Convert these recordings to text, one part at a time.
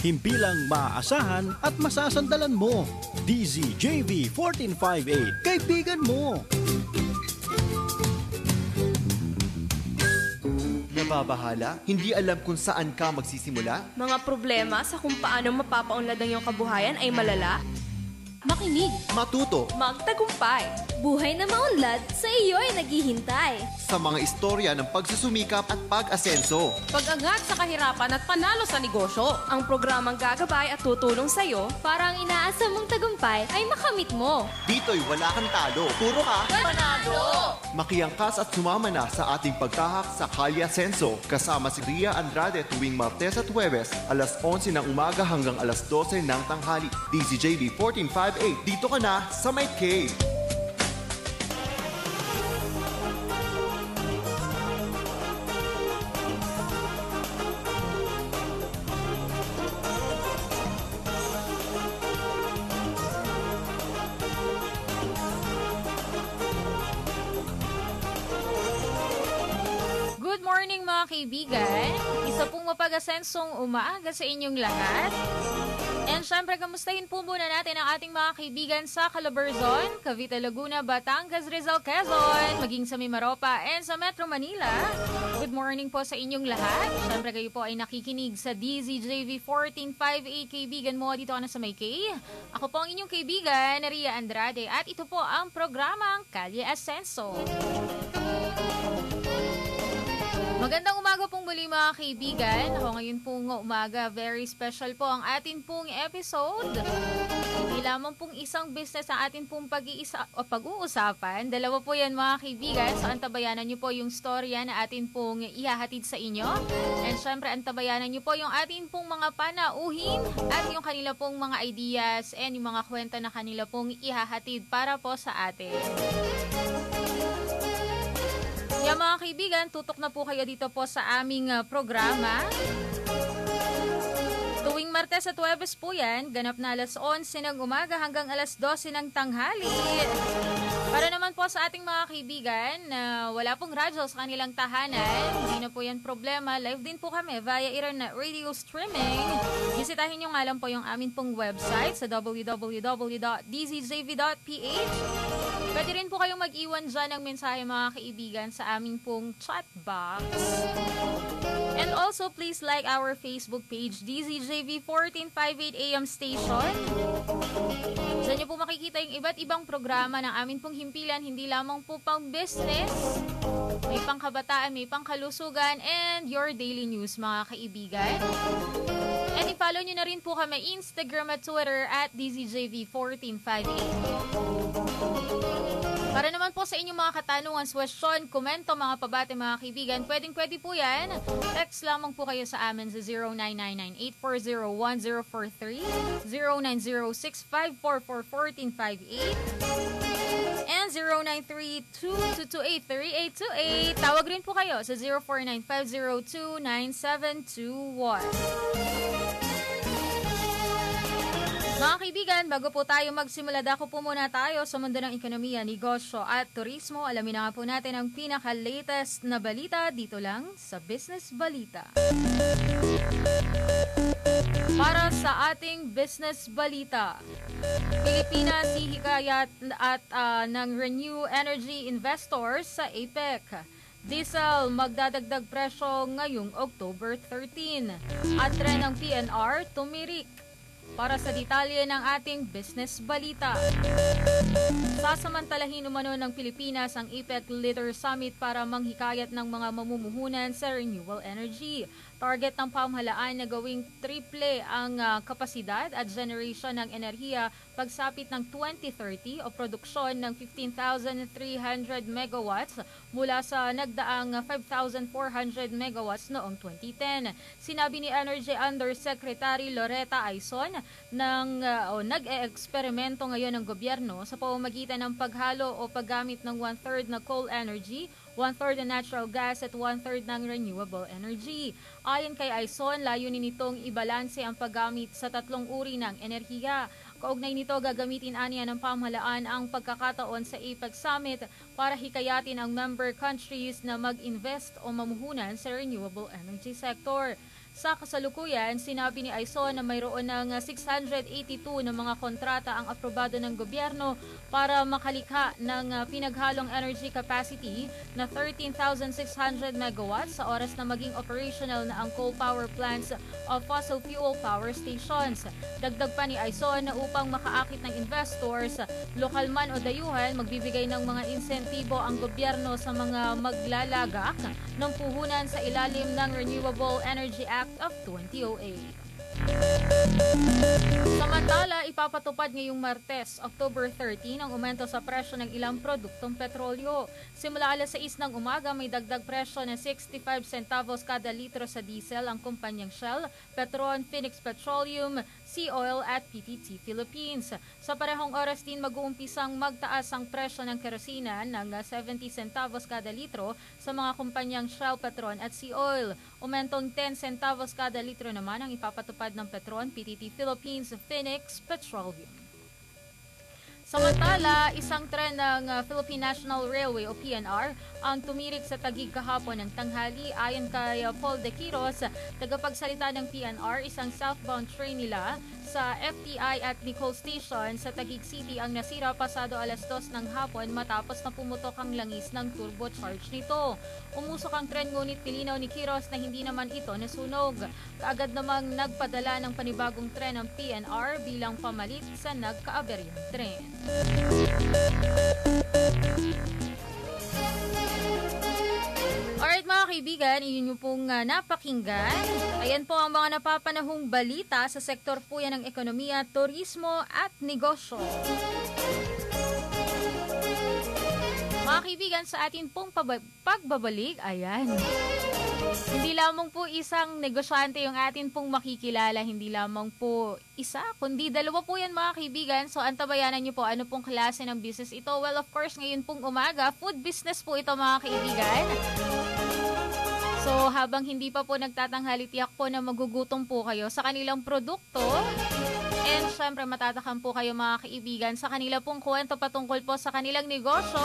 Himpilang maaasahan at masasandalan mo. DZJV 1458, kaibigan mo. Nababahala? Hindi alam kung saan ka magsisimula? Mga problema sa kung paano mapapaunlad ang iyong kabuhayan ay malala? Makinig, Matuto Magtagumpay! buhay na maunlad sa iyo'y naghihintay. sa mga istorya ng pagsusumikap at pag-asenso. Pag-angat sa kahirapan at panalo sa negosyo. Ang programang gagabay at tutulong sa iyo Para ang inaasam mong tagumpay ay makamit mo. Dito'y wala kang talo. Puro ka Panalo! makiangkas at sumama na sa ating pagtahak sa Kalye Asenso. Kasama si Ria Andrade tuwing Martes at Huwebes, alas 11 ng umaga hanggang alas 12 ng tanghali. DZJV 1458, dito ka na sa May Cave. Good morning mga kaibigan. Isa pong mapag-asensong umaaga sa inyong lahat. And syempre, kamustahin po muna natin ang ating mga kaibigan sa Calabarzon, Cavite, Laguna, Batangas, Rizal, Quezon, maging sa Mimaropa and sa Metro Manila. Good morning po sa inyong lahat. Syempre, kayo po ay nakikinig sa DZJV 1458, kaibigan mo dito ka na sa May K. Ako po ang inyong kaibigan, Ria Andrade, at ito po ang programang Kalye Asenso. Magandang umaga pong muli mga kaibigan. Ako ngayon pong umaga, very special po ang atin pong episode. Hindi lamang pong isang business ang atin pong pag-uusapan. Dalawa po yan mga kaibigan. So antabayanan nyo po yung storya na atin pong ihahatid sa inyo. And syempre antabayanan nyo po yung atin pong mga panauhin at yung kanila pong mga ideas and yung mga kwenta na kanila pong ihahatid para po sa atin. Kaya mga kaibigan, tutok na po kayo dito po sa aming programa. Tuwing Martes at Huwebes po yan, ganap na alas 11 ng umaga hanggang alas 12 ng tanghali. Para naman po sa ating mga kaibigan na wala pong radyo sa kanilang tahanan, hindi na po yan problema. Live din po kami via internet radio streaming. Bisitahin nyo nga lang po yung amin pong website sa www.dzjv.ph. Pwede rin po kayong mag-iwan dyan ng mensahe mga kaibigan sa aming pong chat box. And also, please like our Facebook page, DZJV 1458 AM Station. Diyan nyo po makikita yung iba't ibang programa ng amin pong himpilan, hindi lamang po pang business, may pang kabataan, may pang kalusugan, and your daily news mga kaibigan. And i-follow nyo na rin po kami Instagram at Twitter at DZJV 1458. Para naman po sa inyong mga katanungan, question, komento, mga pabate, mga kaibigan, pwedeng-pwede po yan. Text lamang po kayo sa amin sa 0999-840-1043, 0906-544-1458, and 0932-228-3828. Tawag rin po kayo sa 0495029721. Mga kaibigan, bago po tayo magsimula, dako po muna tayo sa mundo ng ekonomiya, negosyo at turismo. Alamin na nga po natin ang pinaka-latest na balita dito lang sa Business Balita. Para sa ating Business Balita, Pilipinas hihikayat at ng Renew Energy Investors sa APEC. Diesel magdadagdag presyo ngayong October 13. At tren ng PNR tumirik. Para sa detalye ng ating business balita. Sasamantalahin umano ng Pilipinas ang APEC Leader Summit para manghikayat ng mga mamumuhunan sa renewable energy. Target ng pamahalaan na gawing triple ang kapasidad at generation ng enerhiya pagsapit ng 2030 o produksyon ng 15,300 megawatts mula sa nagdaang 5,400 megawatts noong 2010. Sinabi ni Energy Undersecretary Loretta Aizon nag-e-eksperimento ngayon ng gobyerno sa pamamagitan ng paghalo o paggamit ng 1/3 na coal energy, 1/3 na natural gas at 1/3 ng renewable energy. Ayon kay Aizon, layunin nitong ibalanse ang paggamit sa tatlong uri ng enerhiya. Kaugnay nito, gagamitin aniya ng pamahalaan ang pagkakataon sa APEC Summit para hikayatin ang member countries na mag-invest o mamuhunan sa renewable energy sector. Sa kasalukuyan, sinabi ni Aison na mayroon ng 682 na mga kontrata ang aprobado ng gobyerno para makalikha ng pinaghalong energy capacity na 13,600 megawatts sa oras na maging operational na ang coal power plants of fossil fuel power stations. Dagdag pa ni Aison na upang makaakit ng investors, lokal man o dayuhan, magbibigay ng mga insentibo ang gobyerno sa mga maglalagak ng puhunan sa ilalim ng Renewable Energy Act of 2008. Samantala, ipapatupad ngayong Martes, October 13, ang aumento sa presyo ng ilang produktong petrolyo. Simula alas 6 ng umaga, may dagdag presyo na 65 centavos kada litro sa diesel ang kumpanyang Shell, Petron, Phoenix Petroleum, Sea Oil at PTT Philippines. Sa parehong oras din mag-uumpisang magtaas ang presyo ng kerosina ng 70 centavos kada litro sa mga kumpanyang Shell, Petron at Sea Oil. Umentong 10 centavos kada litro naman ang ipapatupad ng Petron, PTT Philippines, Phoenix Petroleum. Samantala, isang tren ng Philippine National Railway o PNR ang tumirik sa Taguig kahapon ng tanghali. Ayon kay Paul De Quiros, tagapagsalita ng PNR, isang southbound train nila sa FTI at Nicole Station sa Taguig City ang nasira pasado alas 2 ng hapon matapos na pumutok ang langis ng turbocharge nito. Umusok ang tren ngunit nilinaw ni Quiros na hindi naman ito nasunog. Kaagad namang nagpadala ng panibagong tren ng PNR bilang pamalit sa nagkaaberyang tren. Alright mga kaibigan, iyon yung pong napakinggan. Ayan po ang mga napapanahong balita sa sektor po yan ng ekonomiya, turismo at negosyo. Mga kaibigan, sa atin pong pagbabalik, ayan. Hindi lamang po isang negosyante yung atin pong makikilala, hindi lamang po isa, kundi dalawa po yan mga kaibigan. So antabayanan nyo po ano pong klase ng business ito. Well, of course, ngayon pong umaga, food business po ito mga kaibigan. So habang hindi pa po nagtatanghali, tiyak po na magugutom po kayo sa kanilang produkto. And syempre matatakam po kayo mga kaibigan sa kanila pong kwento patungkol po sa kanilang negosyo.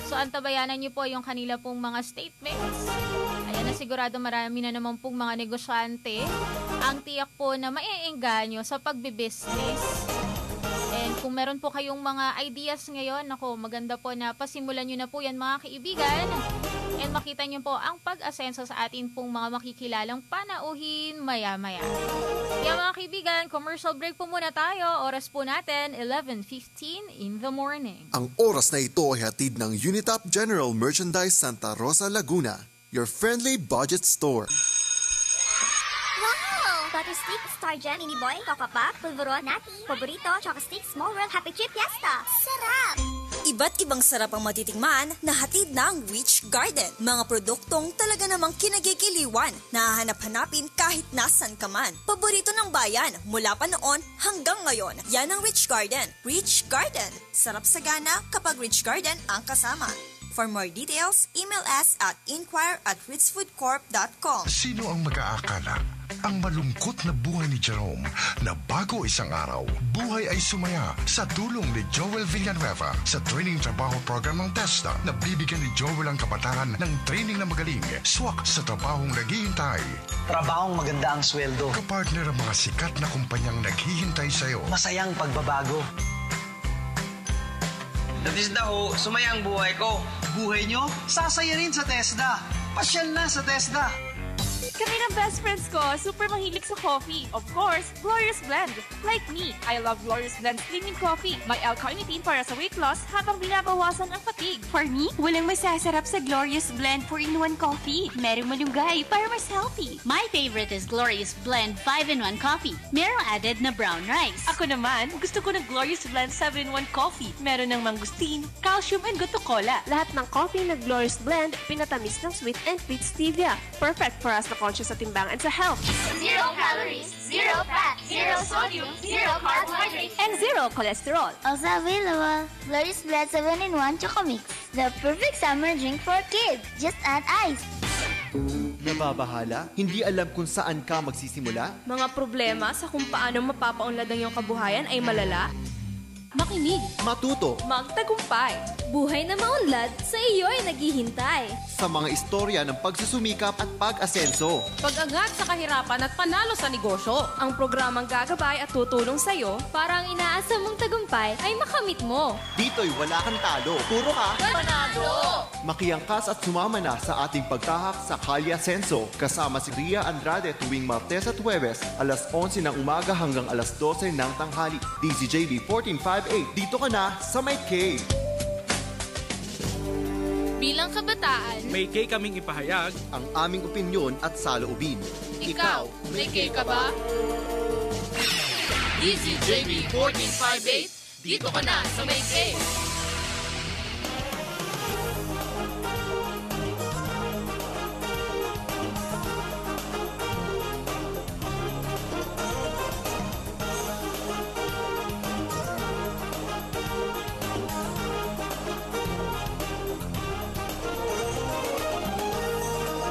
So antabayanan nyo po yung kanila pong mga statements. Ayan na, sigurado marami na naman pong mga negosyante ang tiyak po na maiengganyo sa pagbibusiness. And kung meron po kayong mga ideas ngayon, ako, maganda po na pasimulan nyo na po yan mga kaibigan. And makita nyo po ang pag-asenso sa atin pong mga makikilalang panauhin maya-maya. Kaya mga kaibigan, commercial break po muna tayo. Oras po natin, 11:15 in the morning. Ang oras na ito ay hatid ng Unitop General Merchandise Santa Rosa, Laguna, your friendly budget store. Wow! Butter stick, Star Jam, Mini Boy, Coca Pop, Pulveron, Nati, Paborito, Choco Stick, Small World, Happy Trip, Fiesta. Sarap! Iba't ibang sarap ang matitikman na hatid ng Rich Garden. Mga produktong talaga namang kinagigiliwan, nahahanap-hanapin kahit nasan ka man. Paborito ng bayan mula pa noon hanggang ngayon. Yan ang Rich Garden. Rich Garden. Sarap sagana kapag Rich Garden ang kasama. For more details, email us at inquire@ritzfoodcorp.com. Sino ang mag-aakala? Ang malungkot na buhay ni Jerome na bago isang araw, buhay ay sumaya sa tulong ni Joel Villanueva sa training trabaho program ng TESDA na bibigyan ni Joel ang kabataan ng training na magaling, swak sa trabahong naghihintay. Trabahong maganda ang sweldo. Kapartner ang mga sikat na kumpanyang naghihintay sa'yo. Masayang pagbabago. Sa TESDA ho, sumaya ang buhay ko. Buhay nyo, sasaya rin sa TESDA. Pasyal na sa TESDA. Kami ng best friends ko, super mahilig sa coffee. Of course, Glorious Blend. Like me, I love Glorious Blend Steaming Coffee. May L-carnitine para sa weight loss habang binabawasan ang fatigue. For me, walang masasarap sa Glorious Blend 4-in-1 coffee. Merong malunggay para mas healthy. My favorite is Glorious Blend 5-in-1 coffee. Merong added na brown rice. Ako naman, gusto ko ng Glorious Blend 7-in-1 coffee. Meron ng mangustin, calcium, and goto cola. Lahat ng coffee na Glorious Blend, pinatamis ng sweet and sweet stevia. Perfect for us na conscious sa timbang and sa health. 0 calories, 0 fat, 0 sodium, 0 carbohydrates, and 0 cholesterol. Also available, Glorious Blend 7-in-1 Choco Mix. The perfect summer drink for kids. Just add ice. Nababahala? Hindi alam kung saan ka magsisimula? Mga problema sa kung paano mapapaunlad ang iyong kabuhayan ay malala? Makinig. Matuto Magtagumpay. Buhay na maunlad, sa iyo'y naghihintay. sa mga istorya ng pagsusumikap at pag-asenso. Pag-angat sa kahirapan at panalo sa negosyo. Ang programang gagabay at tutulong sa'yo Para ang inaasam mong tagumpay ay makamit mo. Dito'y wala kang talo. Puro ka panalo. Makiangkas at sumama na sa ating pagtahak sa Kalye Asenso kasama si Ria Andrade tuwing Martes at Huwebes alas 11 ng umaga hanggang alas 12 ng tanghali. DZJV 1458. Dito ka na sa May K. Bilang kabataan, May K kaming ipahayag ang aming opinyon at saloobin. ikaw, may K ka ba? DZJV 1458. Dito ka na sa May K.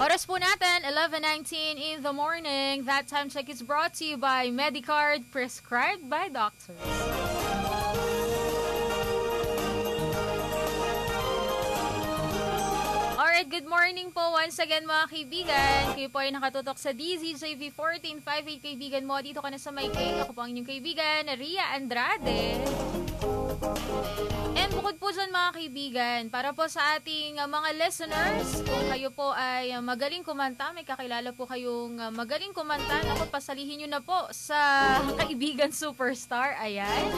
Oras po natin, 11:19 in the morning. That time check is brought to you by Medicard, prescribed by doctors. Alright, good morning po once again mga kaibigan. Kayo po ay nakatutok sa DZJV 1458 kaibigan mo. Dito ka na sa May Cake. Ako po ang inyong kaibigan, Ria Andrade. And bukod po dyan mga kaibigan, para po sa ating mga listeners, kung kayo po ay magaling kumanta, may kakilala po kayong magaling kumanta, ako pasalihin nyo na po sa Kaibigan Superstar. Ayan.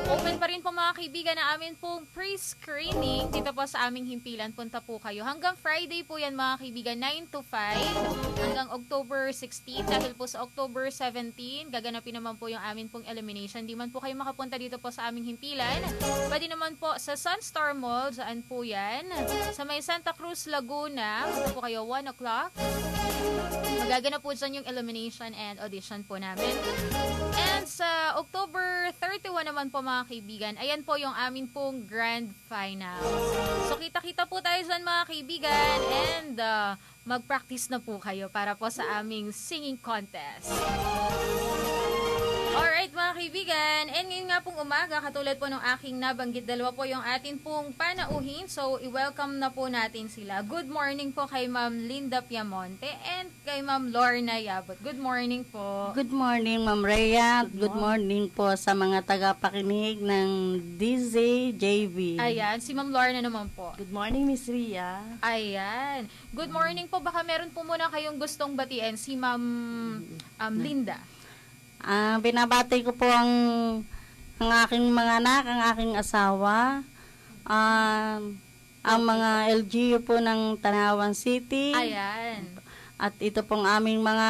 Open pa rin po mga kaibigan na amin pong pre-screening dito po sa aming himpilan. Punta po kayo. Hanggang Friday po yan mga kaibigan, 9 to 5 hanggang October 16. Dahil po sa October 17, gaganapin naman po yung amin pong elimination. Di man po kayo makapunta dito po sa aming himpilan. Pwede naman po sa Sunstar Mall, saan po yan? Sa may Santa Cruz, Laguna. Punta po kayo 1 o'clock. Magaganap po dyan yung elimination and audition po namin. And sa October 31 naman po mga kaibigan, ayan po yung amin pong grand final. So kita-kita po tayo dyan mga kaibigan and mag-practice na po kayo para po sa aming singing contest. Alright mga kaibigan, and ngayon nga pong umaga, katulad po ng aking nabanggit, dalawa po yung atin pong panauhin. So, i-welcome na po natin sila. Good morning po kay Ma'am Linda Piamonte and kay Ma'am Lorna Yabot. Good morning po. Good morning, Ma'am Rhea. Good morning po sa mga tagapakinig ng DZJV. Ayan, si Ma'am Lorna naman po. Good morning, Miss Rhea. Ayan. Good morning po. Baka meron po muna kayong gustong batiin si Ma'am Linda. Binabati ko po ang aking mga anak, ang aking asawa, ang mga LGU po ng Tanawan City. Ayan. At ito pong aming mga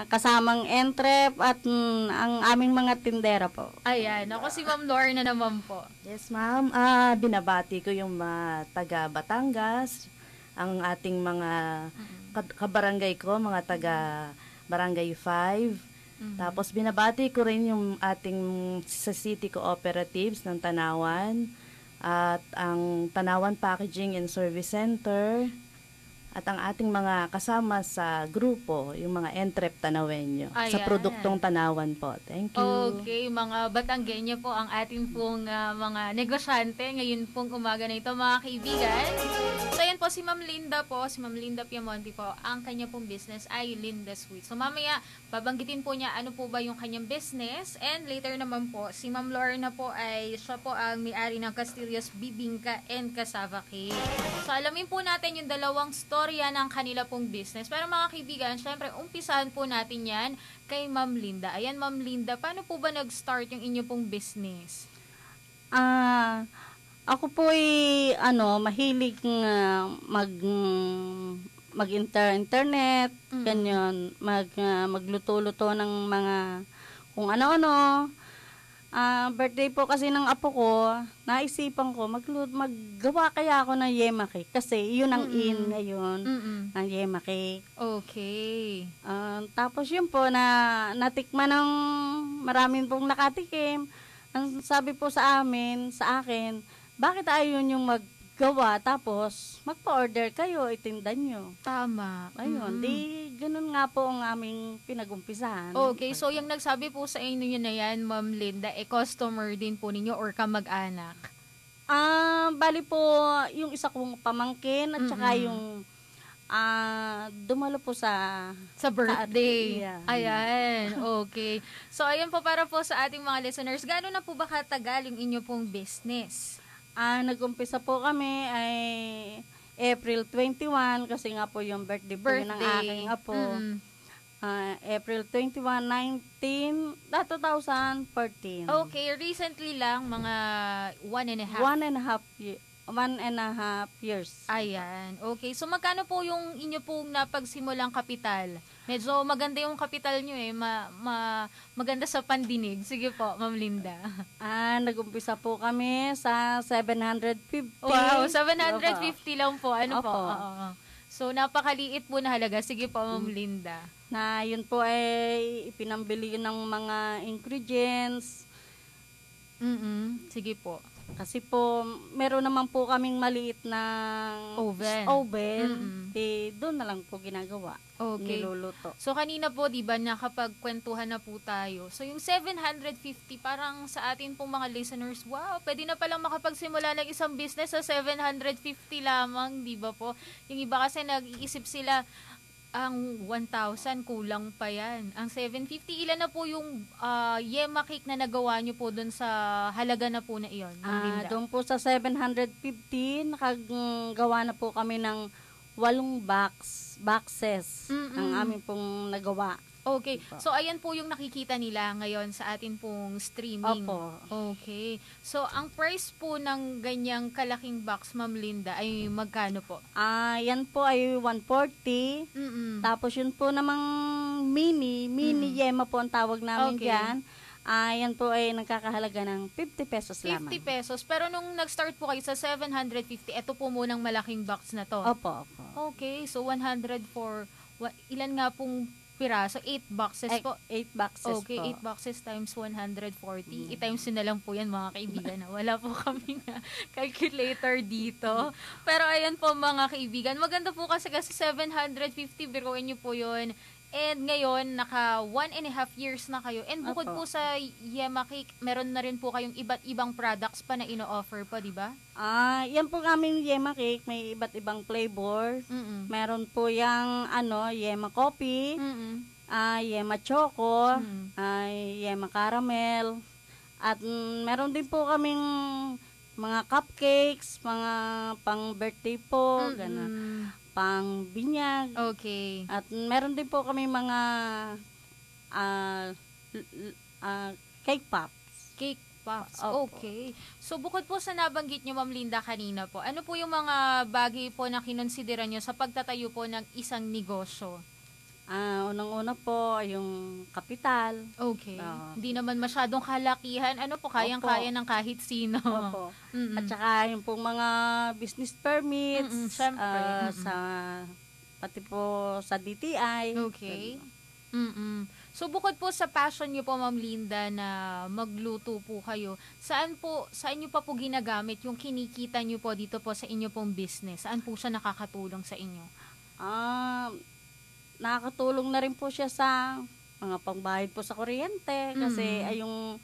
kasamang entrep at ang aming mga tindera po. Ayan. Ako si Ma'am Lorna naman po. Yes, ma'am. Binabati ko yung mga taga Batangas, ang ating mga kabarangay ko, mga taga Barangay 5. Tapos binabati ko rin yung ating sa City Cooperatives ng Tanawan at ang Tanawan Packaging and Service Center at ang ating mga kasama sa grupo, yung mga entrep Tanawenyo sa produktong Tanawan po. Thank you. Okay, mga Batanggenyo po ang ating pong mga negosyante ngayon pong umaga na ito mga kaibigan. So yan po si Ma'am Linda po, si Ma'am Linda Piamonte po, ang kanya pong business ay Linda Sweet. So mamaya, babanggitin po niya ano po ba yung kanyang business and later naman po, si Ma'am Lorna po ay siya po ang may-ari ng Castillo's Bibingka and Cassava Cake. So alamin po natin yung dalawang storya ng kanila pong business. Pero mga kaibigan, syempre umpisahan po natin yan kay Ma'am Linda. Ayan Ma'am Linda, paano po ba nag-start yung inyo pong business? Ako po ay mahilig mag-internet, ganyan, magluto-luto ng mga kung ano-ano. Birthday po kasi ng apo ko, naisipan ko maggawa kaya ako ng yema cake kasi yun ang in ngayon, ang yema cake. Okay. Tapos yun po natikman ng maraming pong nakatikim. Ang sabi po sa akin, bakit ayaw yung gawa, tapos magpa-order kayo, itinda nyo. Tama. Ayun, di ganun nga po ang aming pinag-umpisahan. Okay, so yung nagsabi po sa inyo na yan, Ma'am Linda, customer din po ninyo or kamag-anak? Bali po, yung isa kong pamangkin at saka yung dumalo po sa birthday. Yeah. Ayan, okay. So, ayan po para po sa ating mga listeners. Gaano na po ba katagal yung inyo pong business? Nag-umpisa po kami ay April 21 kasi nga po yung birthday po yun ng aking apo. April 21, 2014. Okay, recently lang, mga 1.5. 1.5 years. Ayan. Okay. So, magkano po yung inyo pong napagsimulang kapital? Medyo maganda yung kapital nyo eh. Maganda sa pandinig. Sige po, Ma'am Linda. Nag-umpisa po kami sa 750. Wow, 750 lang po. Ano Opo. po? So, napakaliit po na halaga. Sige po, Ma'am Linda. Na yun po ay ipinambili ng mga ingredients. Sige po. Kasi po, meron naman po kaming maliit na oven. Doon na lang po ginagawa. Okay. Niluluto. So, kanina po, di ba, nakapagkwentuhan na po tayo. So, yung 750, parang sa atin pong mga listeners, wow, pwede na palang makapagsimula ng isang business sa 750 lamang, di ba po? Yung iba kasi nag-iisip sila, ang 1,000, kulang pa yan. Ang 750, ilan na po yung yema cake na nagawa nyo po doon sa halaga na po na iyon? Doon po sa 750, nakagawa na po kami ng 8 boxes ang aming pong nagawa. Okay. So, ayan po yung nakikita nila ngayon sa atin pong streaming. Opo. Okay. So, ang price po ng ganyang kalaking box, Ma'am Linda, ay magkano po? Yan po ay 140. Tapos yun po namang mini yema po ang tawag namin dyan. Yan po ay nagkakahalaga ng 50 pesos lamang. 50 pesos. Pero nung nag-start po kayo sa 750, ito po munang malaking box na to. Opo. Okay. So, 100 for, ilan nga pong piraso? 8 boxes po. 8 boxes okay, po. 8 boxes times 140. I-times yun na lang po yan, mga kaibigan. Wala po kami na calculator dito. Pero ayan po, mga kaibigan. Maganda po kasi 750, biruin nyo po yun. And ngayon, naka 1.5 years na kayo. And bukod po sa Yema Cake, meron na rin po kayong iba't ibang products pa na ino-offer pa, di ba? Yan po aming Yema Cake, may iba't ibang flavor. Meron po yung Yema Coffee, Yema Choco, Yema Caramel. At meron din po kaming mga cupcakes, mga pang birthday po, gano'n. Pang binyag. Okay. At meron din po kami mga cake pops. Cake pops. Okay. So, bukod po sa nabanggit nyo, Ma'am Linda, kanina po, ano po yung mga bagay po na kinonsidera nyo sa pagtatayo po ng isang negosyo? Unang-una po, yung kapital. Okay. Hindi naman masyadong kalakihan. Ano po, kayang-kaya ng kahit sino. Opo. At saka yung pong mga business permits. Siyempre. Pati po sa DTI. Okay. So, bukod po sa passion nyo po, Ma'am Linda, na magluto po kayo, saan nyo pa po ginagamit yung kinikita nyo po dito po sa inyo pong business? Saan po siya nakakatulong sa inyo? Nakakatulong na rin po siya sa mga pangbayad po sa kuryente kasi ay yung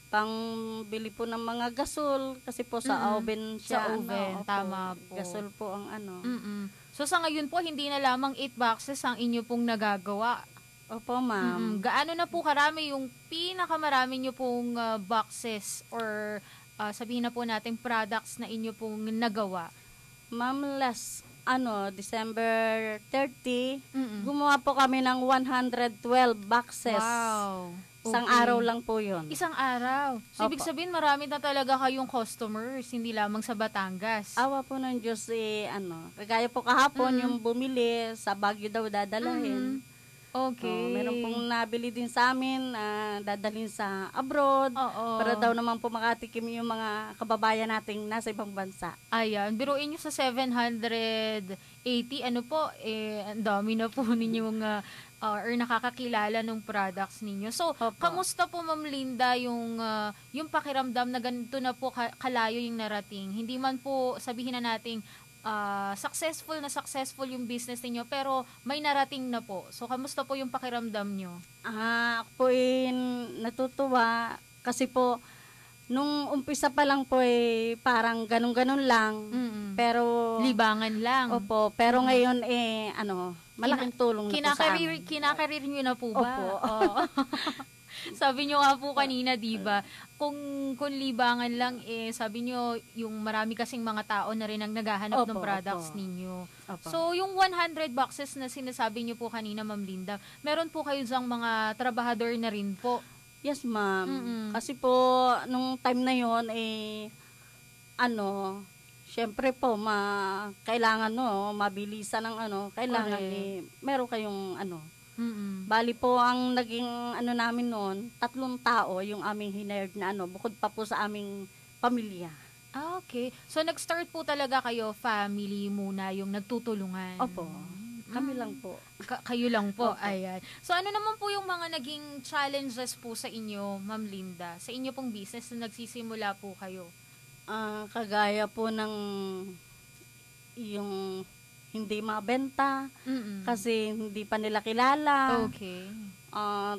pangbili po ng mga gasol kasi po sa oven siya. Sa oven, tama po. Gasol po ang So sa ngayon po, hindi na lamang 8 boxes ang inyo pong nagagawa. Opo, ma'am. Gaano na po karami yung pinakamarami nyo pong boxes or sabihin na po natin products na inyo pong nagawa? Ma'am, December 30, gumawa po kami ng 112 boxes. Wow. Isang araw lang po yun. Isang araw. So, ibig sabihin, marami na talaga kayong customers, hindi lamang sa Batangas. Awa po ng Diyos, kagaya po kahapon yung bumili, sa Baguio daw dadalahin. Okay. Meron pong nabili din sa amin, dadalhin sa abroad, para daw naman po makatikim yung mga kababayan nating nasa ibang bansa. Ayan, biruin nyo sa 780, ang dami na po ninyong or nakakakilala ng products ninyo. So, kamusta po Ma'am Linda yung pakiramdam na ganito na po kalayo yung narating? Hindi man po sabihin na nating successful yung business niyo pero may narating na po. So, kamusta po yung pakiramdam nyo? Ako po natutuwa kasi po nung umpisa pa lang po parang ganun-ganun lang. Pero libangan lang. Opo, pero ngayon malaking tulong na po sa amin. Kinakarir nyo na po ba? Opo. Sabi nyo nga po kanina, di ba? Kung libangan lang, sabi nyo, yung marami kasing mga tao na rin ang naghahanap ng products ninyo. Opo. So, yung 100 boxes na sinasabi nyo po kanina, Ma'am Linda, meron po kayo dyang mga trabahador na rin po? Yes, ma'am. Kasi po, nung time na yon syempre po, kailangan mabilisan ng kailangan meron kayong Bali po ang naging namin noon, 3 tao yung aming hired na bukod pa po sa aming pamilya. Okay. So nag-start po talaga kayo, family muna yung nagtutulungan. Opo. Kami lang po. Kayo lang po. Opo. Ayan. So ano naman po yung mga naging challenges po sa inyo, Ma'am Linda? Sa inyo pong business na nagsisimula po kayo? Kagaya po ng yung hindi mabenta kasi hindi pa nila kilala. Okay.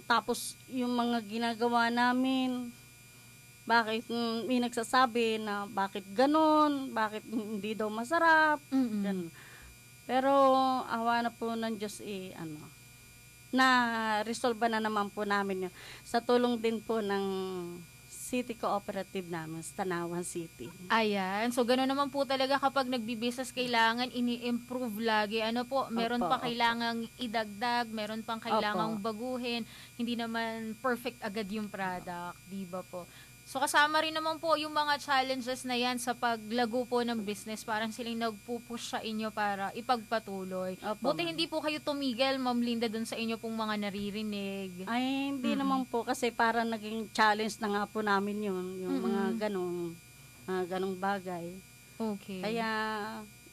Tapos yung mga ginagawa namin, bakit may nagsasabi na bakit ganun, bakit hindi daw masarap. Ganun. Pero awa na po ng Diyos na resolve na naman po namin yun. Sa tulong din po ng City Cooperative namin sa Tanawan City. Ayan. So, gano'n naman po talaga kapag nagbi-business, kailangan ini-improve lagi. Meron pa kailangang idagdag, meron pang kailangang baguhin. Hindi naman perfect agad yung product. Di ba po? So, kasama rin naman po yung mga challenges na yan sa paglago po ng business. Parang silang nagpupush sa inyo para ipagpatuloy. Buti hindi po kayo tumigil, Ma'am Linda, dun sa inyo pong mga naririnig. Ay, hindi naman po kasi parang naging challenge na nga po namin yun. Yung mga ganong bagay. Okay. Kaya,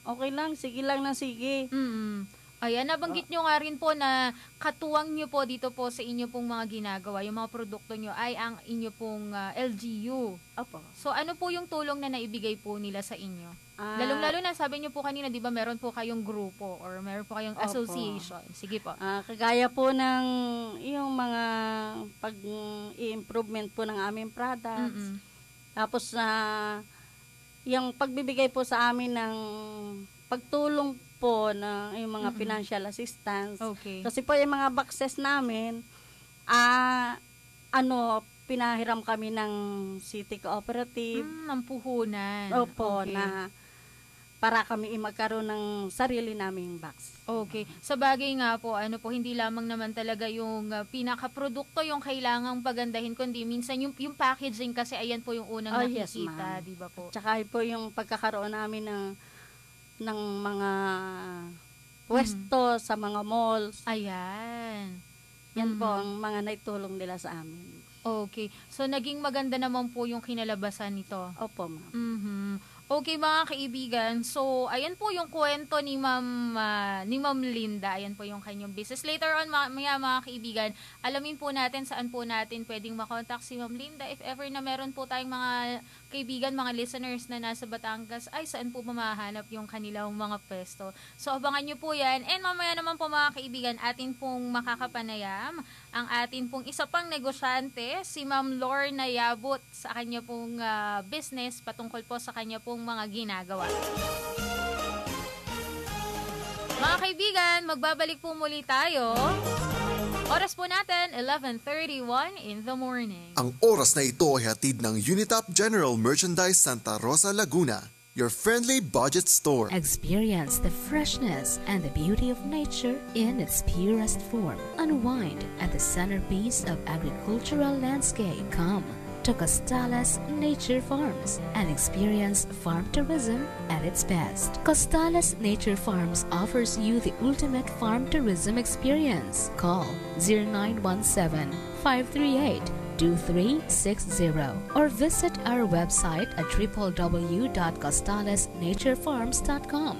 okay lang, sige lang na sige. Ayan, nabanggit nyo nga rin po na katuwang nyo po dito po sa inyo pong mga ginagawa, yung mga produkto nyo ay ang inyo pong LGU. Opo. So, ano po yung tulong na naibigay po nila sa inyo? Lalong-lalo na, sabi nyo po kanina, di ba, meron po kayong grupo or meron po kayong association. Sige po. Kagaya po ng yung mga pag-i-improvement po ng aming products. Tapos, yung pagbibigay po sa amin ng pagtulong po ng yung mga financial assistance. Okay. Kasi po yung mga boxes namin, pinahiram kami ng City Cooperative. Ng puhunan. Opo, na para kami magkaroon ng sarili naming box. Okay. Sa bagay nga po, hindi lamang naman talaga yung pinaka-produkto yung kailangang pagandahin, kundi minsan yung packaging kasi ayan po yung unang nakikita, di ba po? Tsaka po yung pagkakaroon namin ng mga pwesto sa mga malls. Ayan. Yan po ang mga naitulong nila sa amin. Okay. So, naging maganda naman po yung kinalabasan nito. Opo, ma'am. Okay, mga kaibigan. So, ayan po yung kwento ni Ma'am Linda. Ayan po yung kanyang business. Later on, mga kaibigan, alamin po natin saan po natin pwedeng makontak si Ma'am Linda. If ever na meron po tayong mga kaibigan, mga listeners na nasa Batangas, ay saan po mamahanap yung kanilang mga pwesto. So, abangan nyo po yan. And mamaya naman po, mga kaibigan, atin pong makakapanayam ang atin pong isa pang negosyante, si Ma'am Lorna Yabut, sa kanya pong business patungkol po sa kanya pong mga ginagawa. Mga kaibigan, magbabalik po muli tayo. Oras po natin, 11:31 in the morning. Ang oras na ito ay hatid ng Unitop General Merchandise Santa Rosa, Laguna, your friendly budget store. Experience the freshness and the beauty of nature in its purest form. Unwind at the centerpiece of agricultural landscape. Come to Costales Nature Farms and experience farm tourism at its best. Costales Nature Farms offers you the ultimate farm tourism experience. Call 0917-538-2360 or visit our website at www.costalesnaturefarms.com.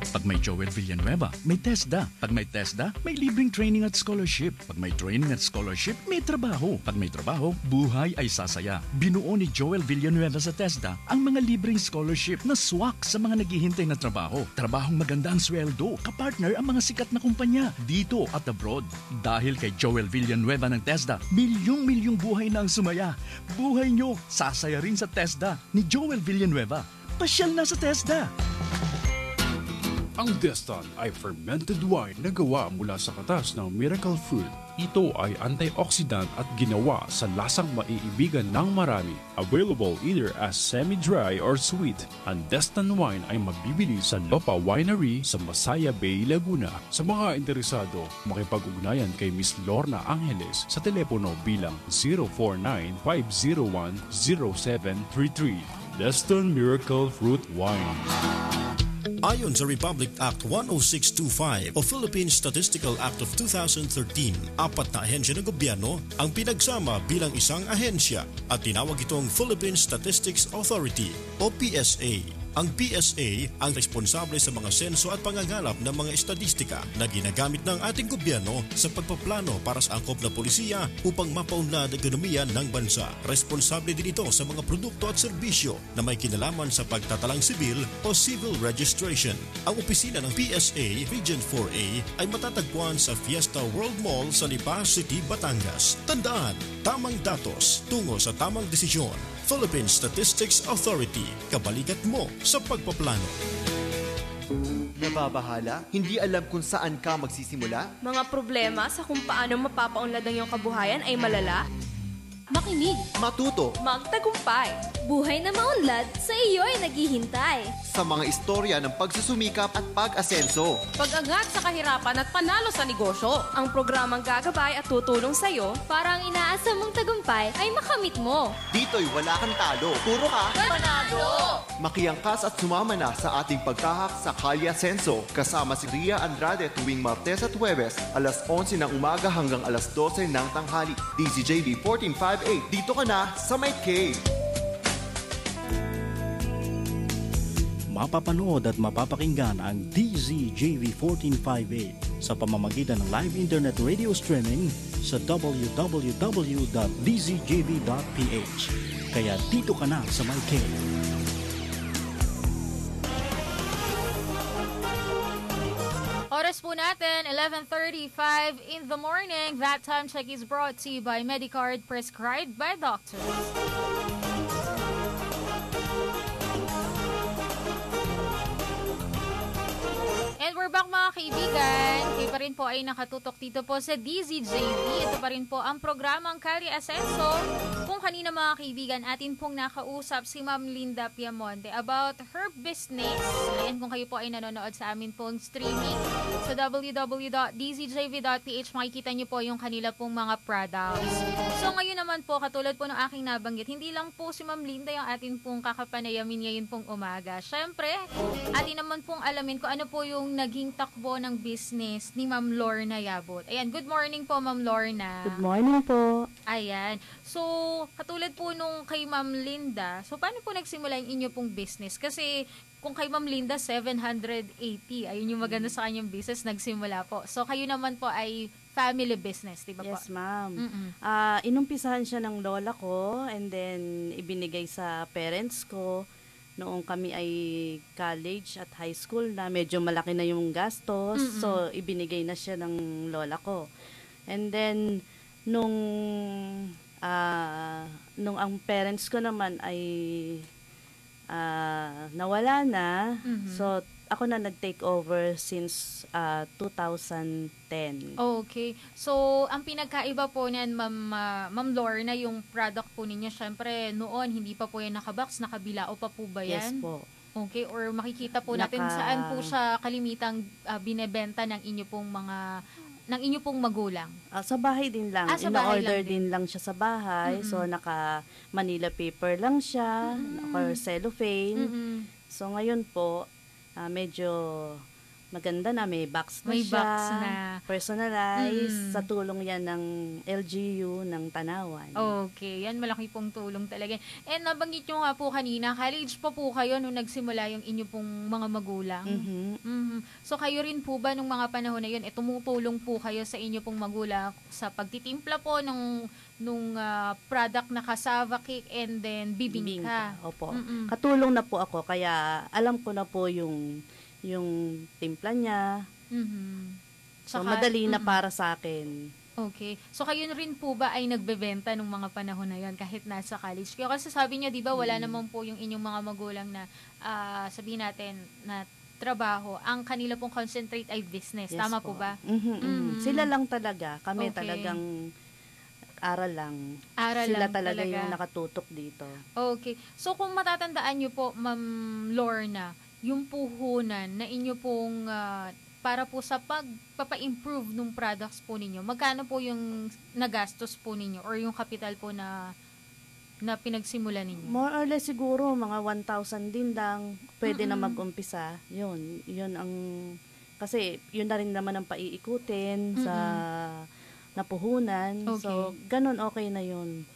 Pag may Joel Villanueva, may TESDA. Pag may TESDA, may libreng training at scholarship. Pag may training at scholarship, may trabaho. Pag may trabaho, buhay ay sasaya. Binuo ni Joel Villanueva sa TESDA ang mga libreng scholarship na swak sa mga naghihintay na trabaho. Trabahong maganda ang sweldo, kapartner ang mga sikat na kumpanya dito at abroad. Dahil kay Joel Villanueva ng TESDA, milyong-milyong buhay na ang sumaya. Buhay nyo, sasaya rin sa TESDA ni Joel Villanueva. Pasyal na sa TESDA! Ang Destan ay fermented wine na gawa mula sa katas ng miracle fruit. Ito ay antioxidant at ginawa sa lasang maiibigan ng marami. Available either as semi-dry or sweet. Ang Destan wine ay mabibili sa Lopa Winery sa Masaya Bay, Laguna. Sa mga interesado, makipag-ugnayan kay Miss Lorna Angeles sa telepono bilang 049-501-0733. Destan Miracle Fruit Wine. Ayon sa Republic Act 10625 o Philippine Statistical Act of 2013, 4 na ahensya ng gobyerno ang pinagsama bilang isang ahensya at tinawag itong Philippine Statistics Authority o PSA. Ang PSA ang responsable sa mga senso at pangangalap ng mga estadistika na ginagamit ng ating gobyerno sa pagpaplano para sa angkop na polisiya upang mapaunlad ang ekonomiya ng bansa. Responsable din ito sa mga produkto at serbisyo na may kinalaman sa pagtatalang sibil o civil registration. Ang opisina ng PSA Region 4A ay matatagpuan sa Fiesta World Mall sa Lipa City, Batangas. Tandaan, tamang datos tungo sa tamang desisyon. Philippine Statistics Authority, kabalikat mo sa pagpaplano. Nababahala? Hindi alam kung saan ka magsisimula? Mga problema sa kung paano mapapaunlad ang iyong kabuhayan ay malala? Makinig, Matuto magtagumpay. Buhay na maunlad, sa iyo ay naghihintay. sa mga istorya ng pagsusumikap at pag-asenso. Pag-angat sa kahirapan at panalo sa negosyo. Ang programang gagabay at tutulong sa iyo para ang inaasam mong tagumpay ay makamit mo. Dito'y wala kang talo. Puro ka panalo! Makiangkas at sumama na sa ating pagtahak sa Kalye Asenso kasama si Ria Andrade tuwing Martes at Huwebes alas 11 ng umaga hanggang alas 12 ng tanghali. DZJV 1458. Dito ka na sa May K. Mapapanood at mapapakinggan ang DZJV 1458 sa pamamagitan ng live internet radio streaming sa www.dzjv.ph. Kaya dito ka na sa May K. Oras po natin, 11:35 in the morning. That time check is brought to you by Medicard, prescribed by doctors. And we're back mga kaibigan. Kayo pa rin po ay nakatutok dito po sa DZJV. Ito pa rin po ang programang Kalye Asenso. Kung kanina mga kaibigan, atin pong nakausap si Ma'am Linda Piamonte about her business. Ayan, kung kayo po ay nanonood sa amin pong streaming sa www.dzjv.ph, makikita niyo po yung kanila pong mga products. So ngayon naman po, katulad po ng aking nabanggit, hindi lang po si Ma'am Linda yung atin pong kakapanayamin ngayon pong umaga. Siyempre, atin naman pong alamin kung ano po yung naging takbo ng business ni Ma'am Lorna Yabot. Ayan, good morning po Ma'am Lorna. Good morning po. Ayan. So, katulad po nung kay Ma'am Linda, so paano po nagsimula yung inyo pong business? Kasi kung kay Ma'am Linda, 780. Ayun yung maganda sa kanyang business, nagsimula po. So, kayo naman po ay family business, di ba po? Yes, ma'am. Inumpisahan siya ng lola ko and then ibinigay sa parents ko. Noong kami ay college at high school na medyo malaki na yung gastos. So, ibinigay na siya ng lola ko. And then, nung ang parents ko naman ay nawala na. So, ako na nag-take over since 2010. Okay. So, ang pinagkaiba po niyan, Ma'am Lorna, yung product po ninyo, syempre, noon, hindi pa po yan nakabox, nakabilao pa po ba yan? Yes po. Okay. Or makikita po natin saan po siya kalimitang binebenta ng inyo pong mga ng inyo pong magulang? Sa bahay din lang. Sa bahay Ina-order lang din lang siya sa bahay. So, naka Manila paper lang siya or cellophane. So, ngayon po, medyo maganda na. May box na May siya. box na. Personalized. Sa tulong yan ng LGU ng Tanawan. Okay, yan malaki pong tulong talaga. And nabanggit nyo nga po kanina, college pa po kayo nung nagsimula yung inyo pong mga magulang. So kayo rin po ba nung mga panahon na yun, tumutulong po kayo sa inyo pong magulang sa pagtitimpla po nung product na cassava cake and then bibingka? Opo. Katulong na po ako, kaya alam ko na po yung timpla niya. So, madali na para sa akin. Okay. So, kayo rin po ba ay nagbebenta nung mga panahon na yon kahit nasa college? Kaya kasi sabi niyo, di ba, wala naman po yung inyong mga magulang na sabihin natin na trabaho. Ang kanila pong concentrate ay business. Yes Tama po ba? Sila lang talaga. Kami Okay. talagang aral lang. Aral Sila lang talaga talaga. yung nakatutok dito. Okay. So, kung matatandaan niyo po, Ma'am Lorna, yung puhunan na inyo pong para po sa pagpapa-improve ng products po ninyo, magkano po yung nagastos po ninyo or yung capital po na pinagsimulan ninyo? More or less siguro, mga 1,000 din lang. Pwede na mag-umpisa. Yun ang, kasi yun na rin naman ang paiikutin sa napuhunan. Okay. So, ganun okay na yun.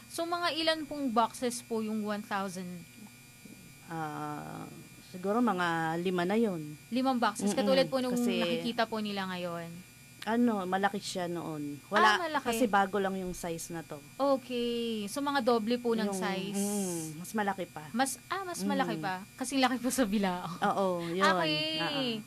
So, mga ilan pong boxes po yung 1,000? Siguro mga 5 na yun. 5 boxes. Katulad po nung Kasi, nakikita po nila ngayon. Malaki siya noon. Malaki. Kasi bago lang yung size na to. Okay. So, mga doble po ng size. Mas malaki pa. Mas malaki pa. Kasing laki po sa bilao. Oo, yun. Okay.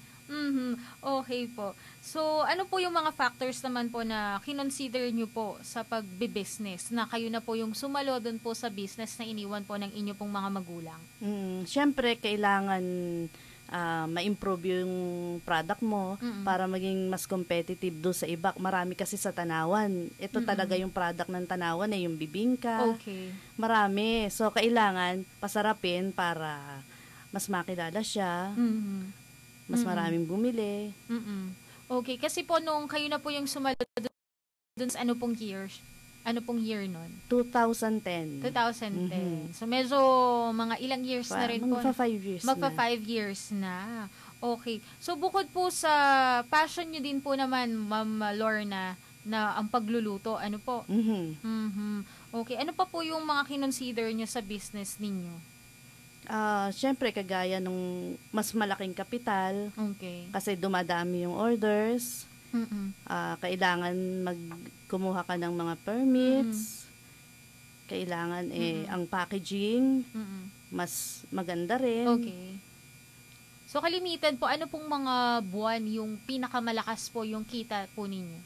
Okay po. So, ano po yung mga factors naman po na kinonsider nyo po sa pagbe-business na kayo na po yung sumalo doon po sa business na iniwan po ng inyo pong mga magulang? Siyempre, kailangan ma-improve yung product mo para maging mas competitive doon sa iba. Marami kasi sa Tanawan. Ito talaga yung product ng Tanawan yung bibingka. Okay. Marami. So, kailangan pasarapin para mas makilala siya. Mas maraming bumili. Okay, kasi po nung kayo na po yung sumalo dun sa ano pong year nun? 2010. 2010. So, medyo mga ilang years na rin po. Magpa 5 years Magpa 5 years na. Okay. So, bukod po sa passion nyo din po naman, Ma'am Lorna, na ang pagluluto, ano po? Okay. Ano pa po yung mga kinonsider nyo sa business ninyo? Siyempre, kagaya nung mas malaking kapital. Okay. Kasi dumadami yung orders. Kailangan kumuha ka ng mga permits. Kailangan ang packaging mas maganda rin. Okay. So, kalimitan po, ano pong mga buwan yung pinakamalakas po yung kita po ninyo?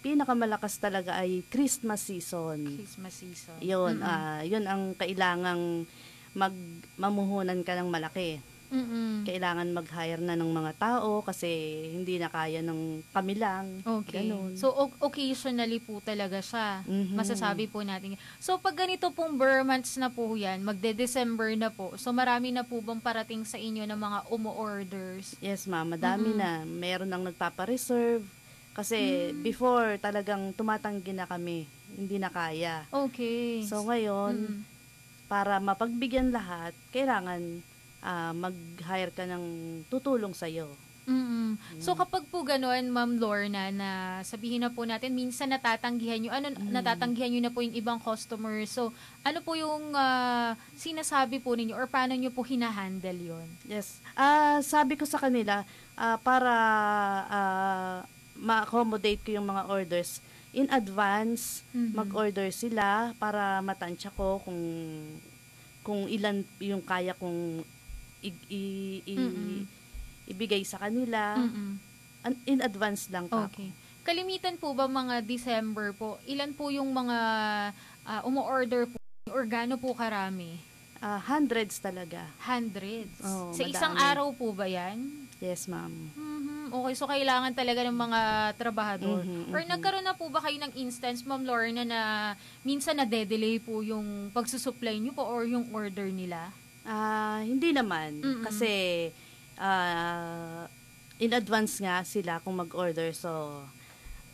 Pinakamalakas talaga ay Christmas season. Christmas season. Yun, yun ang kailangang mamuhunan ka ng malaki. Kailangan mag-hire na ng mga tao kasi hindi na kaya ng kami lang. Okay. Ganun. So, occasionally po talaga siya. Masasabi po natin. So, pag ganito pong bare months na po yan, magde-December na po. So, marami na po bang parating sa inyo ng mga umu-orders? Yes, ma'am. Madami na. Meron nang nagpapa-reserve. Kasi before, talagang tumatanggi na kami. Hindi na kaya. Okay. So, ngayon, para mapagbigyan lahat, kailangan mag-hire ka ng tutulong sa'yo. So, kapag po gano'n, Ma'am Lorna, na sabihin na po natin, minsan natatanggihan nyo, natatanggihan nyo na po yung ibang customers. So, ano po yung sinasabi po ninyo or paano nyo po hinahandle yon? Yes. Sabi ko sa kanila, para ma-accommodate ko yung mga orders, in advance, mag-order sila para matansya ko kung ilan yung kaya kong ibigay sa kanila. In advance lang pa. Okay. Kalimitan po ba mga December po, ilan po yung mga umu-order po or gaano po karami? Hundreds talaga. Hundreds? Oh, sa madami. isang araw po ba yan? Yes, ma'am. Okay, so kailangan talaga ng mga trabahador. Or nagkaroon na po ba kayo ng instance, Ma'am Lorna, na minsan na-delay po yung pagsusupply nyo po or yung order nila? Hindi naman. Kasi in advance nga sila kung mag-order. So,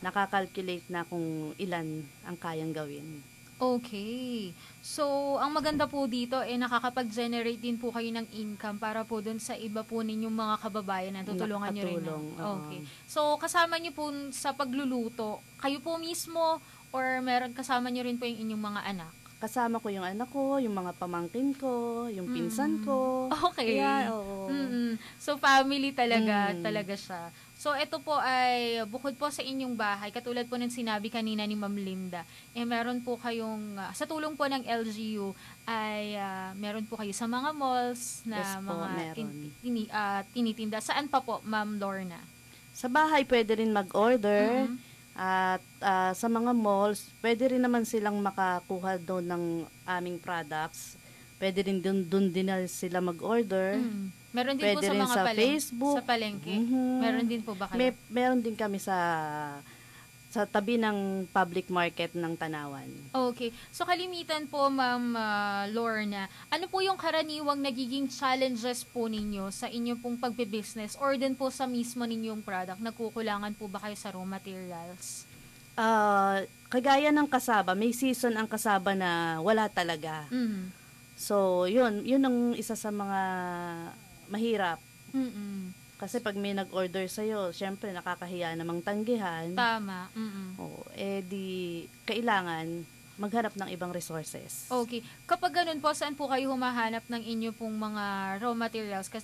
nakakalculate na kung ilan ang kayang gawin. Okay. So, ang maganda po dito, nakakapag-generate din po kayo ng income para po dun sa iba po ninyong mga kababayan na tutulungan nyo rin. Okay. So, kasama nyo po sa pagluluto, kayo po mismo or meron kasama nyo rin po yung inyong mga anak? Kasama ko yung anak ko, yung mga pamangkin ko, yung pinsan ko. Okay. Kaya, oo. So, family talaga siya. So, ito po ay bukod po sa inyong bahay, katulad po ng sinabi kanina ni Ma'am Linda, meron po kayong, sa tulong po ng LGU, ay meron po kayo sa mga malls na yes po, mga tinitinda. Saan pa po, Ma'am Lorna? Sa bahay, pwede rin mag-order. At sa mga malls, pwede rin naman silang makakuha doon ng aming products. Pwede rin doon din sila mag-order. Meron din pwede po sa rin mga sa Facebook. Sa palengke? Meron din po ba kayo? Meron din kami sa tabi ng public market ng Tanawan. Okay. So, kalimitan po, Ma'am Lorna, ano po yung karaniwang nagiging challenges po ninyo sa inyong pong pagbe-business or din po sa mismo ninyong product? Nagkukulangan po ba kayo sa raw materials? Kagaya ng kasaba, may season ang kasaba na wala talaga. So, yun ang isa sa mga mahirap. Kasi pag may nag-order sa'yo, syempre nakakahiya namang tanggihan. Tama. Di kailangan maghanap ng ibang resources. Okay. Kapag ganun po, saan po kayo humahanap ng inyo pong mga raw materials?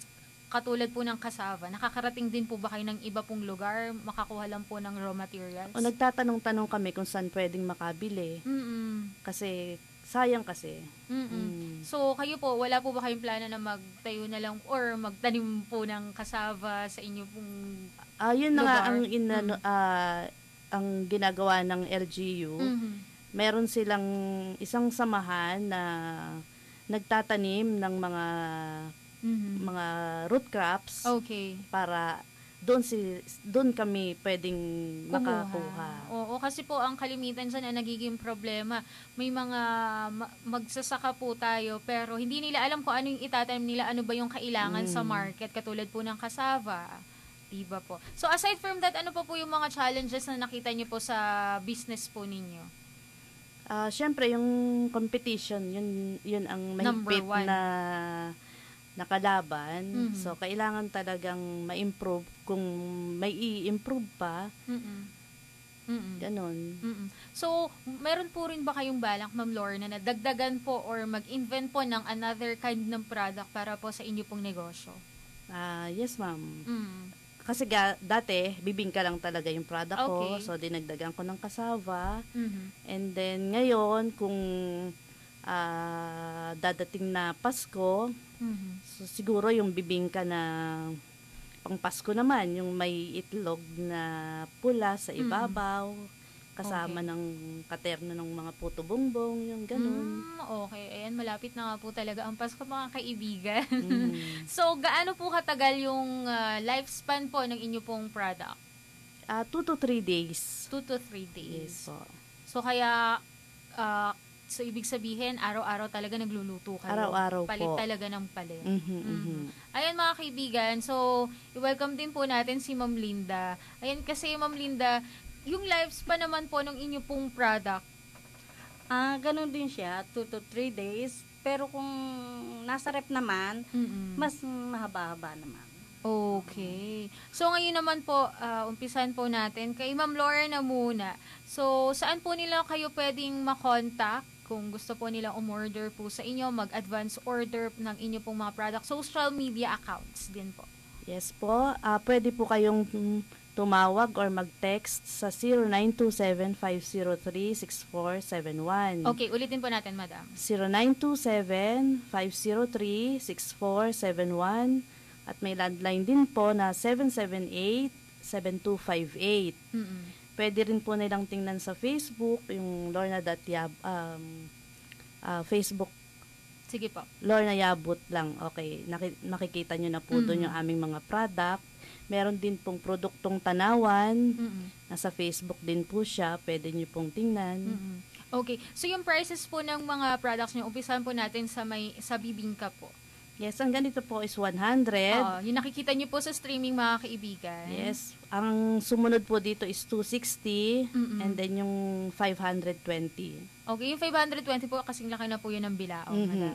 Katulad po ng cassava, nakakarating din po ba kayo ng iba pong lugar? Makakuha lang po ng raw materials? O nagtatanong-tanong kami kung saan pwedeng makabili. Kasi sayang kasi. So, kayo po, wala po ba kayong plano na magtayo na lang or magtanim po ng cassava sa inyo pong yun na lugar? nga ang ginagawa ng LGU. Meron silang isang samahan na nagtatanim ng mga root crops. Okay. Para doon kami pwedeng makakuha. Oo, kasi po ang kalimitan dyan na nagiging problema. May mga magsasaka po tayo pero hindi nila alam kung ano yung itatanim nila, ano ba yung kailangan sa market, katulad po ng cassava. Diba po? So aside from that, ano pa po yung mga challenges na nakita niyo po sa business po ninyo? Siyempre, yung competition, yun ang mahigpit na nakalaban. So, kailangan talagang ma-improve. Kung may i-improve pa, ganon. So, meron po rin ba kayong balak, Ma'am Lorna, na dagdagan po or mag-invent po ng another kind ng product para po sa inyo pong negosyo? Yes, ma'am. Kasi dati, bibingka lang talaga yung product ko. So, dinagdagan ko ng cassava. And then, ngayon, kung dadating na Pasko, so siguro yung bibingka na pang Pasko naman, yung may itlog na pula sa ibabaw, kasama ng katerno ng mga puto bongbong, yung ganun. Okay, ayan, malapit na nga po talaga ang Pasko, mga kaibigan. So, gaano po katagal yung lifespan po ng inyo pong product? 2 to 3 days. 2 to 3 days. Yes po. So, kaya so, ibig sabihin, araw-araw talaga nagluluto kayo. Araw-araw palit po. talaga ng palit. Ayan, mga kaibigan. So, i-welcome din po natin si Ma'am Linda. Ayan, kasi Ma'am Linda, yung lifespan naman po ng inyo pong product? Ganun din siya, 2 to 3 days. Pero kung nasa rep naman, mas mahaba-haba naman. Okay. So, ngayon naman po, umpisan po natin kay Ma'am Lorna muna. So, saan po nila kayo pwedeng makontak kung gusto po nila umorder po sa inyo, mag-advance order ng inyo pong mga product, social media accounts din po? Yes po. Pwede po kayong tumawag or mag-text sa 0927-503-6471. Okay, ulitin po natin, Madam. 0927-503-6471. At may landline din po na 778-7258. Pwede rin po nilang tingnan sa Facebook, yung Lorna.yab, Facebook. Sige po. Lorna Yabut lang. Okay, nakikita nyo na po doon yung aming mga product. Meron din pong produktong Tanawan. Nasa Facebook din po siya. Pwede nyo pong tingnan. Okay. So, yung prices po ng mga products nyo, umpisahan po natin sa bibingka po. Yes, ang ganito po is 100. Yung nakikita niyo po sa streaming, mga kaibigan. Yes. Ang sumunod po dito is 260 and then yung 520. Okay, yung 520 po, kasing laki na po yun ng bilaong.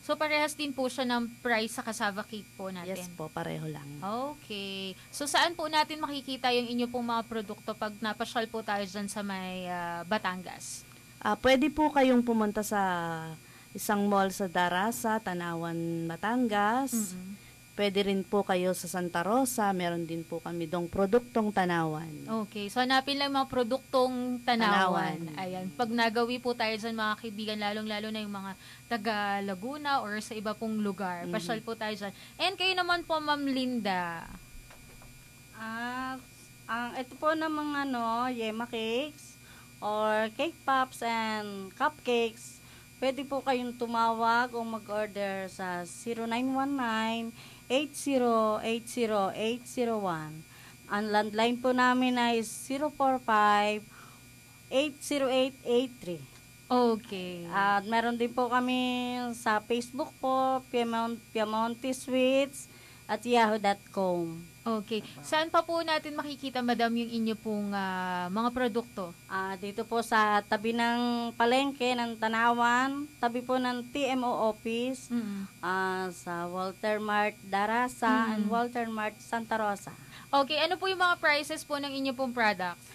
So, parehas din po siya ng price sa cassava cake po natin? Yes po, pareho lang. Okay. So, saan po natin makikita yung inyo pong mga produkto pag napasyal po tayo dyan sa may Batangas? Pwede po kayong pumunta sa isang mall sa Darasa, Tanawan, Batangas. Pwede rin po kayo sa Santa Rosa. Meron din po kami dong produktong Tanawan. Okay. So, hanapin lang mga produktong Tanawan. Ayan. Pag nagawi po tayo dyan, mga kaibigan, lalong-lalo na yung mga taga Laguna or sa iba pong lugar. Pasyal po tayo dyan. And kayo naman po, Ma'am Linda. Ito po na mga yema cakes or cake pops and cupcakes. Pwede po kayong tumawag o mag-order sa 0919-8080-801. Ang landline po namin ay 045-808-83. Okay. At meron din po kami sa Facebook po, Piemonte Sweets at yahoo.com. Okay. Saan pa po natin makikita, Madam, yung inyo pong mga produkto? Dito po sa tabi ng palengke ng Tanawan, tabi po ng TMO office, sa Walter Mart Darasa and Walter Mart Santa Rosa. Okay. Ano po yung mga prices po ng inyo pong products?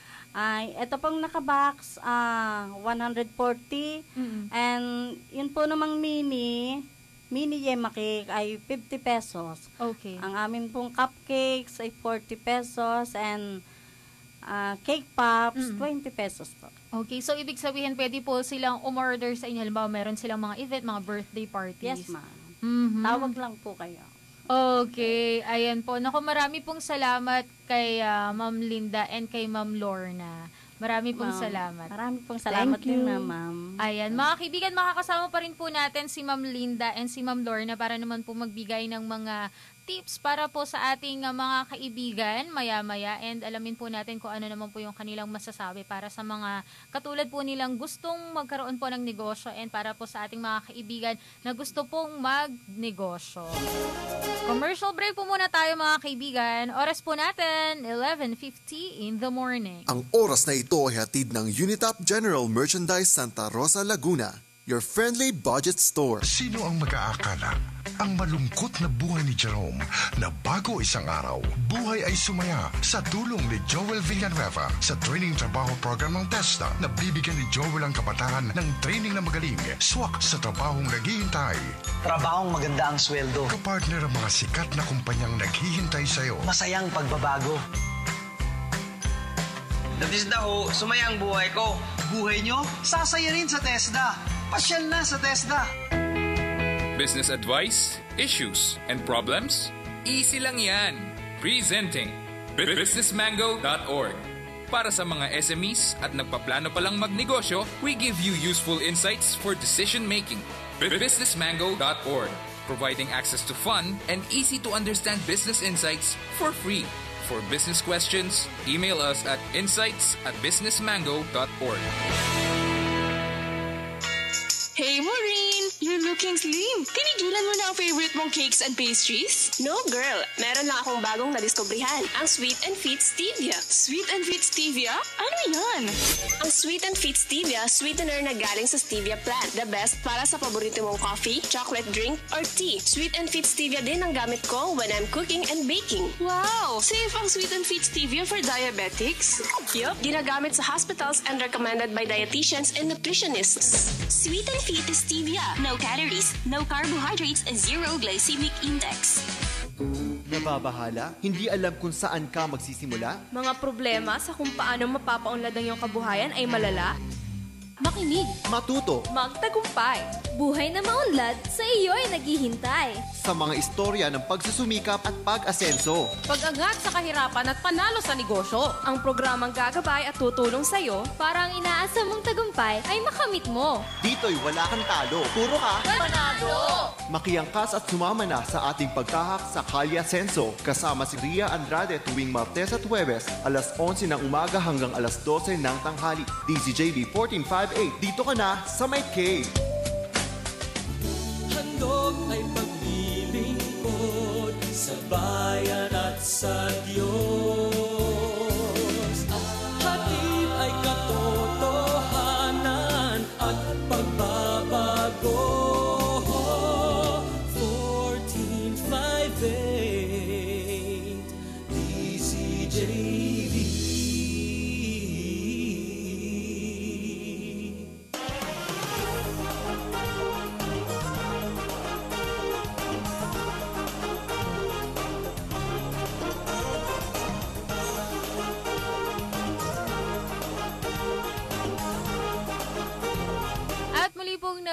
Ito pong nakabox, 140. And yun po namang mini yema cake ay 50 pesos. Okay. Ang amin pong cupcakes ay 40 pesos and cake pops, 20 pesos po. Okay, so ibig sabihin pwede po silang umorder sa inyo. Halimbawa, meron silang mga event, mga birthday parties. Yes, ma'am. Tawag lang po kayo. Okay, ayan po. Naku, marami pong salamat kay Ma'am Linda and kay Ma'am Lorna. Marami pong salamat. Marami pong salamat din na, ma'am. Ayan, mga kaibigan, makakasama pa rin po natin si Ma'am Linda and si Ma'am Lorna para naman po magbigay ng mga tips para po sa ating mga kaibigan maya-maya, and alamin po natin kung ano naman po yung kanilang masasabi para sa mga katulad po nilang gustong magkaroon po ng negosyo and para po sa ating mga kaibigan na gusto pong magnegosyo. Commercial break po muna tayo, mga kaibigan. Oras po natin, 11:50 in the morning. Ang oras na ito ay hatid ng Unitop General Merchandise Santa Rosa, Laguna, your friendly budget store. Sino ang mag-aakala? Ang malungkot na buhay ni Jerome na bago isang araw, buhay ay sumaya sa tulong ni Joel Villanueva sa training trabaho program ng TESDA na bibigyan ni Joel ang kabataan ng training na magaling, swak sa trabahong naghihintay. Trabahong maganda ang sweldo. Kapartner ang mga sikat na kumpanyang naghihintay sa'yo. Masayang pagbabago. Sa TESDA ho, sumaya ang buhay ko. Buhay nyo, sasaya rin sa TESDA. Pasyal na sa TESDA. Business advice, issues, and problems? Easy lang yan. Presenting businessmango.org. Para sa mga SMEs at nagpaplano palang magnegosyo, we give you useful insights for decision making. Businessmango.org. Providing access to fun and easy to understand business insights for free. For business questions, email us at insights@businessmango.org. Hey, Maureen! You're looking slim. Tinigilan mo na ang favorite mong cakes and pastries? No, girl. Meron lang akong bagong nadiskubrihan. Ang Sweet and Fit Stevia. Sweet and Fit Stevia? Ano yan? Ang Sweet and Fit Stevia, sweetener na galing sa stevia plant. The best para sa paborito mong coffee, chocolate drink, or tea. Sweet and Fit Stevia din ang gamit ko when I'm cooking and baking. Wow! Safe ang Sweet and Fit Stevia for diabetics? Yup. Ginagamit sa hospitals and recommended by dietitians and nutritionists. Sweet and Fit Stevia. No calories, no carbohydrates, and zero glycemic index. Nababahala? Hindi alam kung saan ka magsisimula? Mga problema sa kung paano mapapaunlad ang iyong kabuhayan ay malala? Makinig, matuto, magtagumpay. Buhay na maunlad, sa iyo ay naghihintay. Sa mga istorya ng pagsusumikap at pag-asenso. Pag-angat sa kahirapan at panalo sa negosyo. Ang programang gagabay at tutulong sa iyo para ang inaasam mong tagumpay ay makamit mo. Dito'y wala kang talo. Puro ka panalo! Makiangkas at sumama na sa ating pagkahak sa Kalye Asenso kasama si Ria Andrade tuwing Martes at Huwebes alas 11 ng umaga hanggang alas 12 ng tanghali. DZJV 1458. Dito ka na sa May K. Handog ay pagli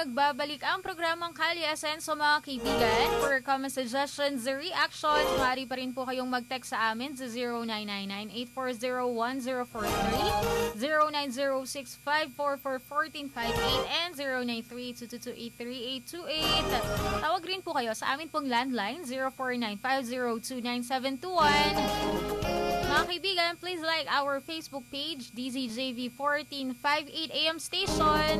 nagbabalik ang programang Kalye Asenso mga kaibigan. For comment suggestions, reactions, maaari pa rin po kayong mag-text sa amin sa 0999-840-1043, 0906-544-1458, and 093222838828. Tawag rin po kayo sa amin pong landline 0495029721. Mga kaibigan, please like our Facebook page, DZJV 1458 AM Station.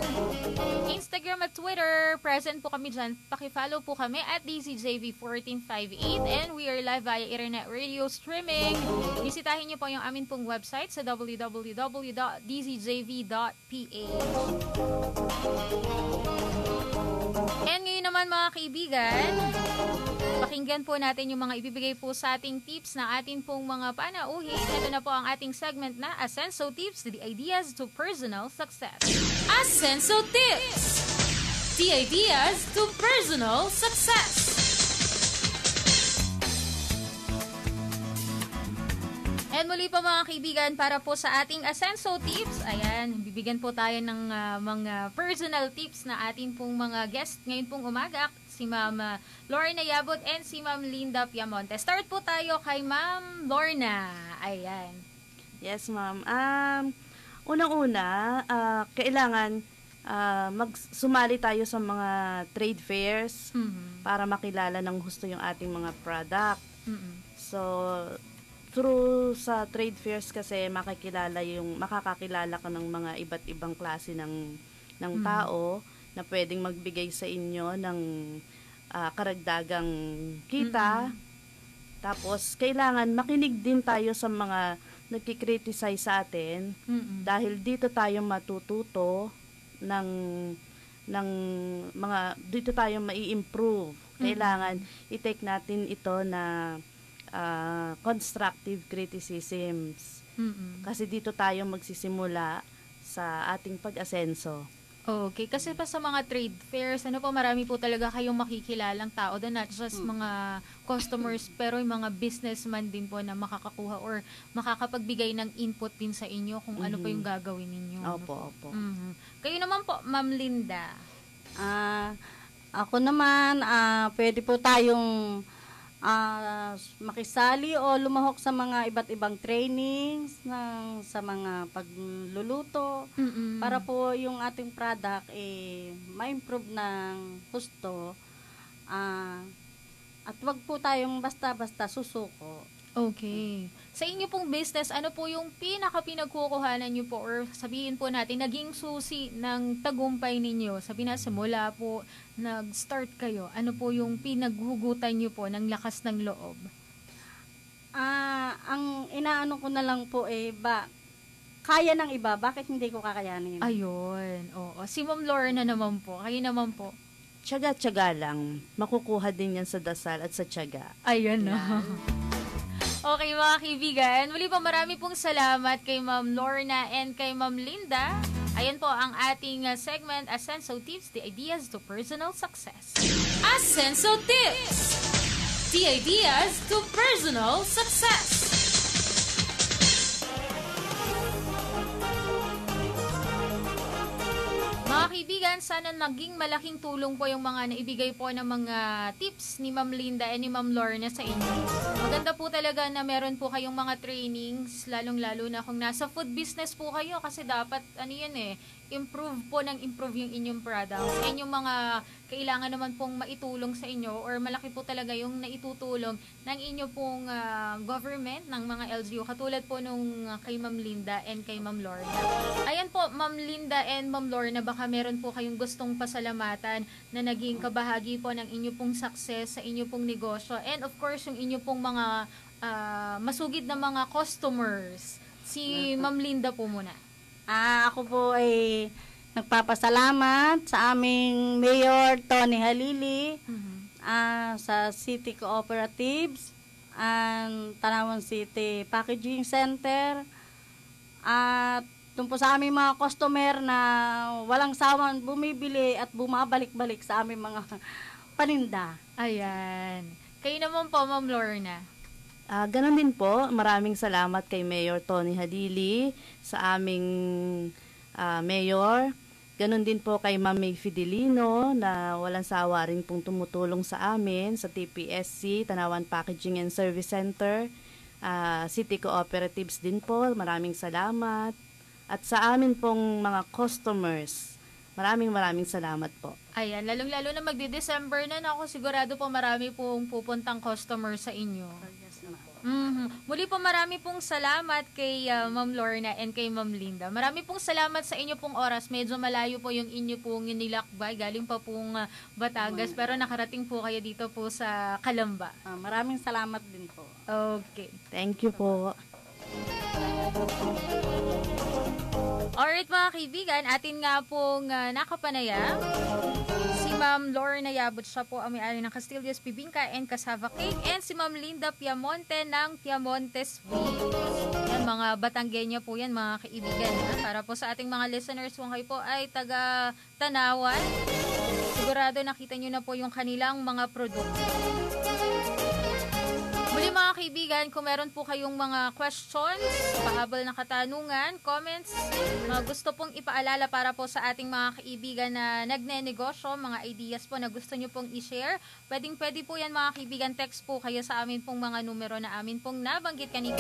Instagram at Twitter, present po kami dyan. Pakifollow po kami at DZJV 1458. And we are live via internet radio streaming. Bisitahin niyo po yung amin pong website sa www.dzjv.ph. And ngayon naman mga kaibigan, pakinggan po natin yung mga ibibigay po sa ating tips na atin pong mga panauhin. Ito na po ang ating segment na Asenso Tips, the ideas to personal success. Asenso Tips, the ideas to personal success. And muli po mga kaibigan, para po sa ating Asenso Tips, ayan, bibigyan po tayo ng mga personal tips na atin pong mga guest ngayon pong umaga, si Ma'am Lorna Yabot and si Ma'am Linda Piamonte. Start po tayo kay Ma'am Lorna. Ayan. Yes, Ma'am. Unang-una, kailangan sumali tayo sa mga trade fairs para makilala ng gusto yung ating mga product. So, through sa trade fairs kasi makakakilala ka ng mga iba't ibang klase ng tao na pwedeng magbigay sa inyo ng karagdagang kita. Tapos, kailangan makinig din tayo sa mga nagkikriticize sa atin dahil dito tayo matututo dito tayo mai-improve. Kailangan i-take natin ito na constructive criticisms. Kasi dito tayo magsisimula sa ating pag-asenso. Okay, kasi pa sa mga trade fairs, marami po talaga kayong makikilalang tao doon, not just mga customers, pero yung mga businessman din po na makakakuha or makakapagbigay ng input din sa inyo kung ano pa yung gagawin ninyo. Opo. Kayo naman po, Ma'am Linda. Ako naman, pwede po tayong makisali o lumahok sa mga iba't ibang trainings sa mga pagluluto para po yung ating product ma-improve ng husto at wag po tayong basta-basta susuko. Okay. Sa inyo pong business, ano po yung pinaka-pinagkukuhanan nyo po or sabihin po natin, naging susi ng tagumpay ninyo? Sabihin na, simula po, nag-start kayo, ano po yung pinaghugutan nyo po ng lakas ng loob? Ang inaano ko na lang po kaya ng iba, bakit hindi ko kakayanin? Ayun, oo. Si Ma'am Lorna naman po, kayo naman po. Tiyaga-tiyaga lang. Makukuha din yan sa dasal at sa tiyaga. Ayun, no? Okay mga kaibigan, muli po marami pong salamat kay Ma'am Lorna and kay Ma'am Linda. Ayan po ang ating segment, Asenso Tips, the ideas to personal success. Asenso Tips, the ideas to personal success. Mga kaibigan, sana naging malaking tulong po yung mga naibigay po ng mga tips ni Ma'am Linda and ni Ma'am Lorna sa inyo. Maganda po talaga na meron po kayong mga trainings, lalong-lalo na kung nasa food business po kayo kasi dapat, improve yung inyong products. And yung mga kailangan naman pong maitulong sa inyo or malaki po talaga yung naitutulong ng inyo pong government, ng mga LGU, katulad po nung kay Ma'am Linda and kay Ma'am Lorna. Ayan po, Ma'am Linda and Ma'am Lorna, baka meron po kayong gustong pasalamatan na naging kabahagi po ng inyo pong success sa inyo pong negosyo. And of course, yung inyo pong mga masugid na mga customers. Si Ma'am Linda po muna. Ako po ay nagpapasalamat sa aming Mayor Tony Halili, sa City Cooperatives, and Tanawan City Packaging Center, at doon po sa aming mga customer na walang sawang bumibili at bumabalik-balik sa aming mga paninda. Ayan. Kayo naman po, Ma'am Lorna. Ganon din po, maraming salamat kay Mayor Tony Hadili, sa aming mayor, Ganon din po kay Ma'am May Fidelino na walang sawa rin pong tumutulong sa amin sa TPSC, Tanawan Packaging and Service Center. City Cooperatives din po, maraming salamat. At sa amin pong mga customers, maraming salamat po. Ayan, lalong-lalo na magdi-December na ako, sigurado po marami pong pupuntang customer sa inyo. Muli po marami pong salamat kay Ma'am Lorna and kay Ma'am Linda. Marami pong salamat sa inyo pong oras. Medyo malayo po yung inyo pong nilakbay. Galing pa pong Batangas pero nakarating po kayo dito po sa Calamba. Maraming salamat din po. Okay. Thank you po. Alright mga kaibigan, atin nga pong nakapanayam si Ma'am Lorna Yabut. Siya po ang may-ari ng Castillo's Bibingka and Cassava Cake, and si Ma'am Linda Piamonte ng Piamontes Sweets. Yan, mga Batangueña po yan mga kaibigan. Para po sa ating mga listeners, kung kayo po ay taga Tanawan, sigurado nakita nyo na po yung kanilang mga produkto. Muli mga kaibigan, kung meron po kayong mga questions, pahabol na katanungan, comments, mga gusto pong ipaalala para po sa ating mga kaibigan na nagnenegosyo, mga ideas po na gusto nyo pong i-share, pwede po yan mga kaibigan, text po kayo sa amin pong mga numero na amin pong nabanggit kanina,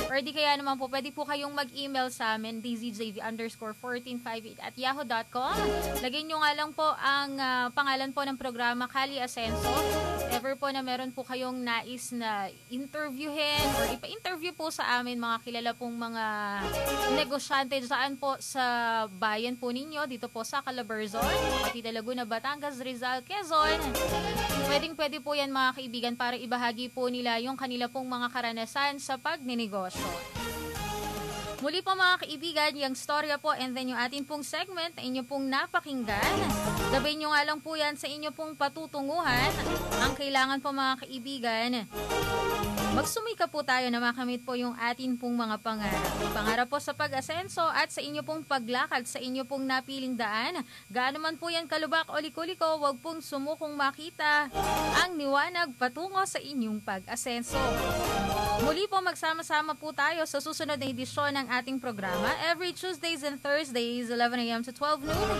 or di kaya naman po, pwede po kayong mag-email sa amin, dzjv_1458@yahoo.com. Lagyan nyo nga lang po ang pangalan po ng programa, Kali Asenso. Ever po na meron po kayong nais na interviewin or ipa-interview po sa amin, mga kilala pong mga negosyante saan po sa bayan po ninyo, dito po sa Calabarzon, Cavite, Laguna, Batangas, Rizal, Quezon. Pwede po yan mga kaibigan para ibahagi po nila yung kanila pong mga karanasan sa pagninegosyo. Muli po mga kaibigan, yung storya po and then yung atin pong segment na inyo pong napakinggan. Gabay nyo nga lang po yan sa inyo pong patutunguhan. Ang kailangan po mga kaibigan, magsumika po tayo na makamit po yung atin pong mga pangarap. Pangarap po sa pag-asenso at sa inyo pong paglakad sa inyo pong napiling daan. Gaano man po yan kalubak o liko-liko, wag pong sumukong makita ang liwanag patungo sa inyong pag-asenso. Muli po magsama-sama po tayo sa susunod na edisyon ng ating programa every Tuesdays and Thursdays, 11 a.m. to 12 noon.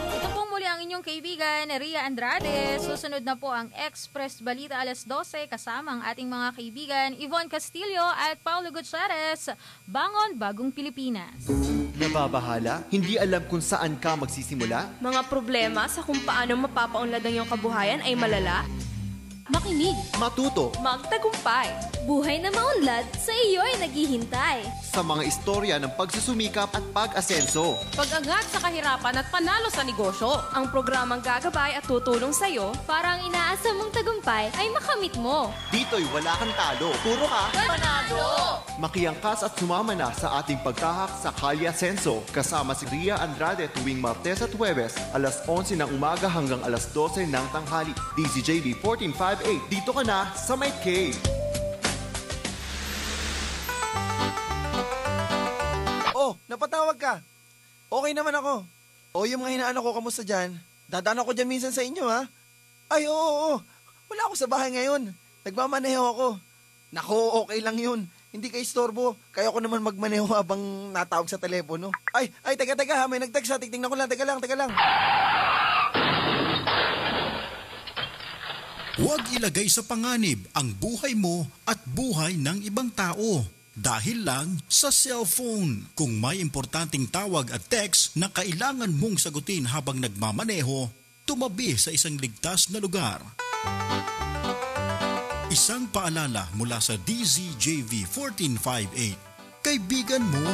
Ito po muli ang inyong kaibigan, Ria Andrade. Susunod na po ang Express Balita alas 12 kasama ang ating mga kaibigan, Yvonne Castillo at Paulo Gutierrez. Bangon Bagong Pilipinas. Nababahala? Hindi alam kung saan ka magsisimula? Mga problema sa kung paano mapapaunlad ang iyong kabuhayan ay malala? Makinig, Matuto Magtagumpay. buhay na maunlad, sa iyo ay naghihintay. sa mga istorya ng pagsusumikap at pag-asenso. Pag-angat sa kahirapan at panalo sa negosyo. Ang programang gagabay at tutulong sa iyo Para ang inaasam mong tagumpay ay makamit mo. Dito'y wala kang talo. Puro ka panalo. Makiangkas at sumama na sa ating pagtahak sa Kalye Asenso kasama si Ria Andrade tuwing Martes at Huwebes alas 11 ng umaga hanggang alas 12 ng tanghali. DZJV 1458. Dito ka na sa May K. Oh, napatawag ka. Okay naman ako. O yung mga hinaano ko, kamusta dyan? Dadaan ako dyan minsan sa inyo, ha? Ay, oo. Wala ako sa bahay ngayon. Nagmamaneho ako. Nako, okay lang yun. Hindi ka istorbo. Kaya ko naman magmaneho habang natawag sa telepono. Ay, teka, ha. May nag-text ha. Tingnan ko lang. Teka lang. Huwag ilagay sa panganib ang buhay mo at buhay ng ibang tao. Dahil lang sa cellphone. Kung may importanteng tawag at text na kailangan mong sagutin habang nagmamaneho, tumabi sa isang ligtas na lugar. Isang paalala mula sa DZJV 1458. Kaibigan mo.